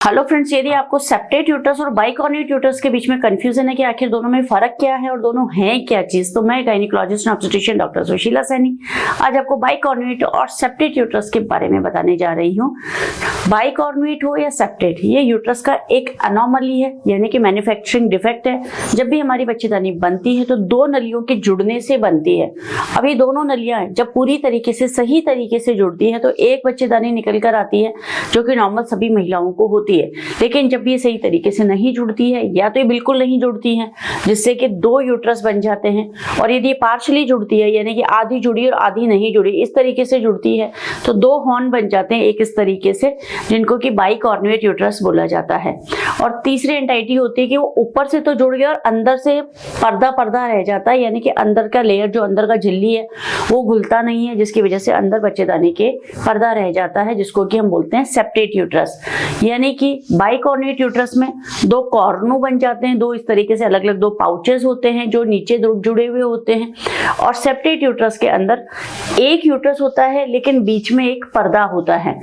Hello friends, यदि आपको septate uterus और बाइकॉर्निएट यूट्रस के बीच में कंफ्यूजन है कि आखिर दोनों में फर्क क्या है और दोनों हैं क्या चीज, तो मैं gynaecologist and obstetrician doctor Sushila Saini आज आपको बाइकॉर्निएट और सेप्टेट यूट्रस के बारे में बताने जा रही हूँ। बाइकॉर्निएट हो या सेप्टेट, ये यूट्रस का एक अनोमली है, यानी कि मैन्युफैक्चरिंग डिफेक्ट है। जब भी हमारी बच्चेदानी बनती है तो दो नलियों के जुड़ने से बनती है। अब ये दोनों नलियां जब पूरी तरीके से सही तरीके से जुड़ती है तो एक बच्चेदानी निकल कर आती है, जो कि नॉर्मल सभी महिलाओं को होती है। लेकिन जब ये सही तरीके से नहीं जुड़ती है या तो ये बिल्कुल नहीं जुड़ती है, जिससे कि दो यूट्रस बन जाते हैं, और यदि ये पार्शली जुड़ती है यानी कि आधी जुड़ी और आधी नहीं जुड़ी, इस तरीके से जुड़ती है तो दो हॉर्न बन जाते हैं एक इस तरीके से, जिनको कि बाइकॉर्निएट यूट्रस बोला जाता है। और तीसरी एंटाइटी होती है कि वो ऊपर से तो जुड़ गया और अंदर से पर्दा रह जाता है, यानी कि अंदर का लेयर, जो अंदर का झिल्ली है वो घुलता नहीं है, जिसकी वजह से अंदर बच्चेदानी के पर्दा रह जाता है, जिसको कि हम बोलते हैं सेप्टेट यूट्रस। यानी कि बाइकॉर्निएट यूट्रस में दो कॉर्नो बन जाते हैं, दो इस तरीके से अलग अलग दो पाउचेस होते हैं जो नीचे जुड़े हुए होते हैं। और सेप्टेट यूट्रस के अंदर एक यूट्रस होता है लेकिन बीच में एक पर्दा होता है।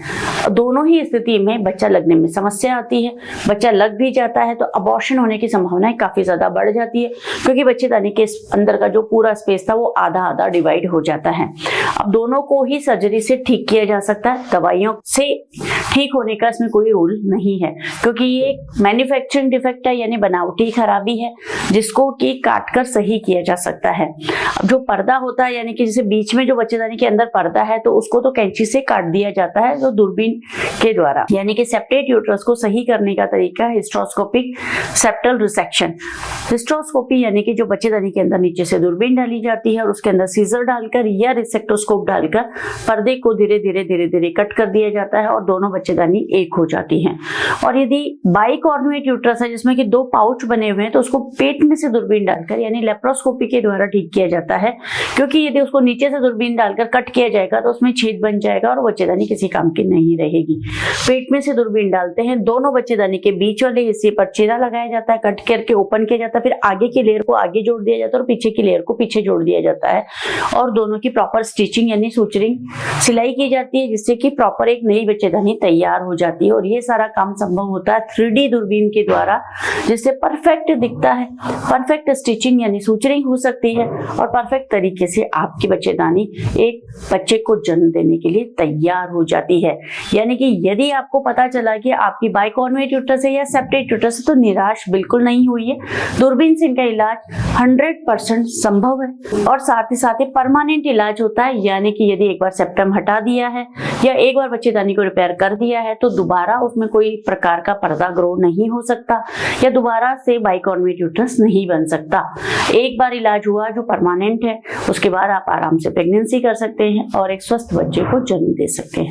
दोनों ही स्थिति में बच्चा लगने में समस्या आती है। बच्चा लग भी जाता है तो अबॉर्शन होने की संभावनाएं काफी ज्यादा बढ़ जाती है, क्योंकि बच्चेदानी के अंदर का जो पूरा स्पेस था वो आधा आधा डिवाइड हो जाता है। अब दोनों को ही सर्जरी से ठीक किया जा सकता है, दवाइयों से ठीक होने का इसमें कोई रूल नहीं है, क्योंकि ये एक मैन्युफैक्चरिंग डिफेक्ट है, यानी बनावटी खराबी है, जिसको कि काटकर सही किया जा सकता है। अब जो पर्दा होता है, यानी कि जैसे बीच में जो बच्चेदानी के अंदर पर्दा है, तो उसको तो कैंची से काट दिया जाता है, जो दूरबीन के द्वारा। यानी कि सेप्टेट यूट्रस को सही करने का तरीका है हिस्ट्रोस्कोपिक सेप्टल रिसेक्शन। हिस्ट्रोस्कोपी यानी कि जो बच्चेदानी के अंदर नीचे से दूरबीन डाली जाती है और उसके अंदर सीजर डालकर या रिसेक्टोस्कोप डालकर पर्दे को धीरे धीरे कट कर दिया जाता है और दोनों बच्चेदानी एक हो जाती हैं। और यदि बाइकॉर्निएट यूट्रस है जिसमें कि दो पाउच बने हुए हैं, तो उसको पेट में से दूरबीन डालकर यानी लेप्रोस्कोपी के द्वारा ठीक किया जाता है, क्योंकि यदि उसको नीचे से दूरबीन डालकर कट किया जाएगा तो उसमें छेद बन जाएगा और बच्चेदानी किसी काम की नहीं रहेगी। पेट में से दूरबीन डालते हैं, दोनों बच्चेदानी के बीच वाले हिस्से पर चीरा लगाया जाता है, कट करके ओपन किया जाता है, फिर आगे की लेयर को आगे जोड़ दिया जाता है और पीछे की लेयर को पीछे जोड़ दिया जाता है, और दोनों की प्रॉपर स्टिचिंग यानी सूचरिंग सिलाई की जाती है, जिससे कि प्रॉपर एक नई बच्चेदानी तैयार हो जाती है। और ये सारा काम संभव होता है 3D दूरबीन के द्वारा, जिससे परफेक्ट दिखता है, परफेक्ट स्टिचिंग यानी सूचरिंग हो सकती है और परफेक्ट तरीके से आपकी बच्चेदानी एक बच्चे को जन्म देने के लिए तैयार हो जाती है। यानी कि यदि आपको पता चला कि आपकी बाइकॉर्निएट यूट्रस है या सेप्टेट यूट्रस है, तो निराश बिल्कुल नहीं हुई है। दूरबीन से इनका इलाज 100% संभव है और साथ ही परमानेंट इलाज होता है। यानी कि यदि एक बार सेप्टम हटा दिया है या एक बार बच्चेदानी को रिपेयर कर दिया है तो दोबारा उसमें कोई प्रकार का पर्दा ग्रो नहीं हो सकता या दोबारा से बाइकॉर्निएट यूट्रस नहीं बन सकता। एक बार इलाज हुआ जो परमानेंट है, उसके बाद आप आराम से प्रेगनेंसी कर सकते हैं और एक स्वस्थ बच्चे को जन्म दे सकते हैं।